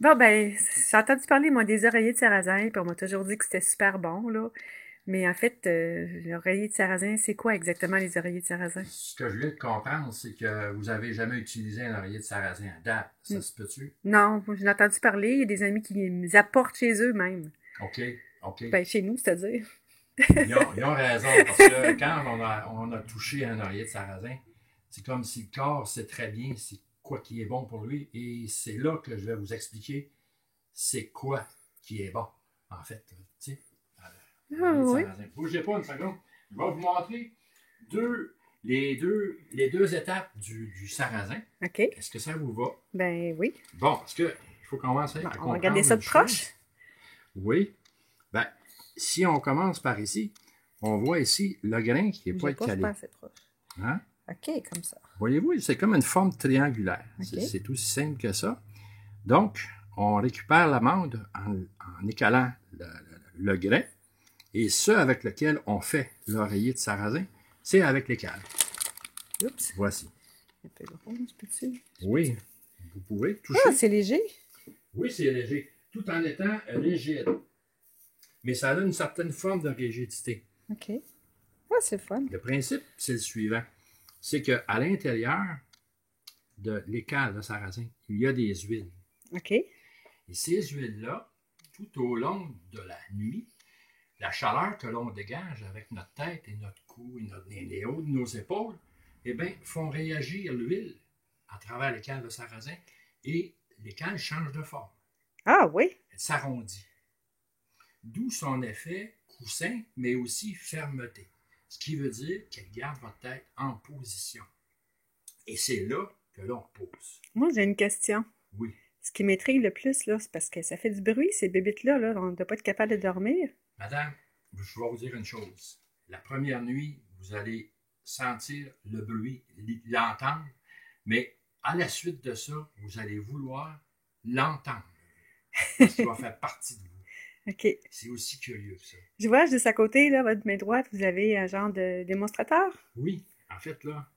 Bon, ben, j'ai entendu parler, moi, des oreillers de sarrasin, puis on m'a toujours dit que c'était super bon, là. Mais en fait, l'oreiller de sarrasin, c'est quoi exactement les oreillers de sarrasin? Ce que je viens de comprendre, c'est que vous avez jamais utilisé un oreiller de sarrasin à date. Ça N- se peut-tu? Non, j'en ai entendu parler, il y a des amis qui les apportent chez eux même. OK, OK. Ben, chez nous, c'est-à-dire. Ils ont raison, parce que quand on a touché un oreiller de sarrasin, c'est comme si le corps sait très bien c'est quoi qui est bon pour lui. Et c'est là que je vais vous expliquer c'est quoi qui est bon, en fait. Tu sais, Ah l'oreiller de oui, sarrasin. Bougez pas une seconde. Je vais vous montrer les deux étapes du sarrasin. OK. Est-ce que ça vous va? Ben oui. Bon, parce que il faut commencer Bon, à on va regarder comprendre ça une de chose. proche. Oui. Ben, si on commence par ici, on voit ici le grain qui n'est pas Bougez pas, je suis pas calé. assez proche. Hein? OK, comme ça. Voyez-vous, c'est comme une forme triangulaire. OK. C'est aussi simple que ça. Donc, on récupère l'amande en écalant le grain. Et ce avec lequel on fait l'oreiller de sarrasin, c'est avec l'écale. Oups. Voici. Un peu gros, je peux-tu? Oui, vous pouvez Ah, toucher. c'est léger. Oui, c'est léger, tout en étant rigide. Mais ça a une certaine forme de rigidité. OK. Ah, c'est le fun. Le principe, c'est le suivant. C'est qu'à l'intérieur de l'écale de sarrasin, il y a des huiles. OK. Et ces huiles-là, tout au long de la nuit, la chaleur que l'on dégage avec notre tête et notre cou et les hauts de nos épaules, eh bien, font réagir l'huile à travers l'écale de sarrasin et l'écale change de forme. Ah oui. Elle s'arrondit. D'où son effet coussin, mais aussi fermeté. Ce qui veut dire qu'elle garde votre tête en position. Et c'est là que l'on repose. Moi, j'ai une question. Oui. Ce qui m'intrigue le plus, là, c'est parce que ça fait du bruit, ces bébites-là, là. On ne doit pas être capable de dormir. Madame, je vais vous dire une chose. La première nuit, vous allez sentir le bruit, l'entendre, mais à la suite de ça, vous allez vouloir l'entendre. Parce qu'il va faire partie de vous. OK. C'est aussi curieux que ça. Je vois, juste à côté, là, votre main droite, vous avez un genre de démonstrateur. Oui, en fait, là,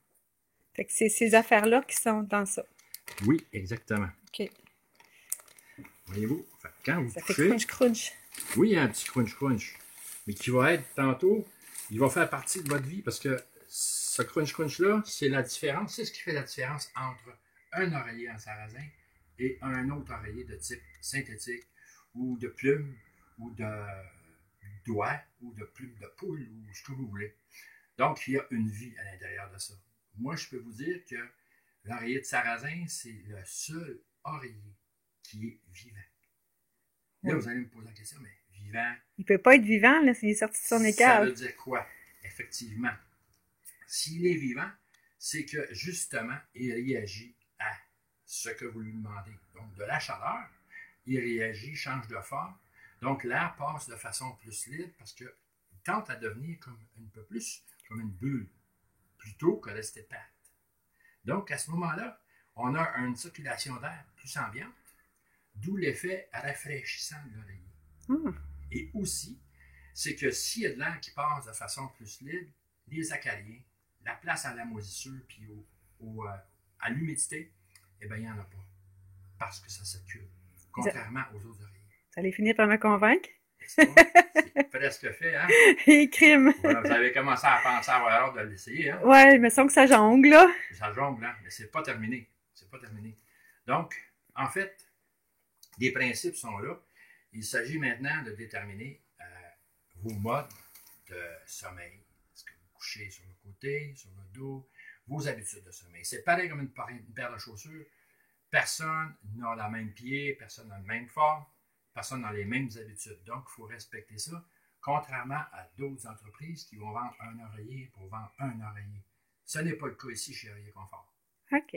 Fait que c'est ces affaires-là qui sont dans ça. oui, exactement. OK. Voyez-vous, quand vous Ça fait couchez, crunch-crunch. oui, il y a un petit crunch-crunch, mais qui va être tantôt, il va faire partie de votre vie parce que ce crunch-crunch-là, c'est la différence, c'est ce qui fait la différence entre un oreiller en sarrasin et un autre oreiller de type synthétique ou de plume ou de doigt ou de plume de poule ou ce que vous voulez. Donc, il y a une vie à l'intérieur de ça. Moi, je peux vous dire que l'oreiller de sarrasin, c'est le seul oreiller qui est vivant. Là, Oui. vous allez me poser la question, mais vivant, Il peut pas être vivant, là, s'il est sorti de son ça écale. veut dire quoi? Effectivement, s'il est vivant, c'est que justement, il réagit à ce que vous lui demandez. Donc, de la chaleur, il réagit, change de forme. Donc, l'air passe de façon plus libre parce qu'il tente à devenir comme un peu plus comme une bulle, plutôt que rester pâte. Donc, à ce moment-là, on a une circulation d'air plus ambiante, d'où l'effet rafraîchissant de l'oreiller. Ah. Et aussi, c'est que s'il y a de l'air qui passe de façon plus libre, les acariens, la place à la moisissure puis à l'humidité, eh bien, il n'y en a pas. Parce que ça circule. Contrairement aux autres oreillers. Ça allait finir par me convaincre. C'est presque fait, hein? Et crime. Voilà, vous avez commencé à penser à avoir hâte de l'essayer, hein? Ouais, il me semble que ça jongle, là. Ça jongle, hein? Mais c'est pas terminé. C'est pas terminé. Donc, en fait, les principes sont là. Il s'agit maintenant de déterminer vos modes de sommeil. Est-ce que vous couchez sur le côté, sur le dos, vos habitudes de sommeil. C'est pareil comme une paire de chaussures. Personne n'a la même pied, personne n'a la même forme, personne n'a les mêmes habitudes. Donc, il faut respecter ça, contrairement à d'autres entreprises qui vont vendre un oreiller pour vendre un oreiller. Ce n'est pas le cas ici chez Oreiller Confort. OK.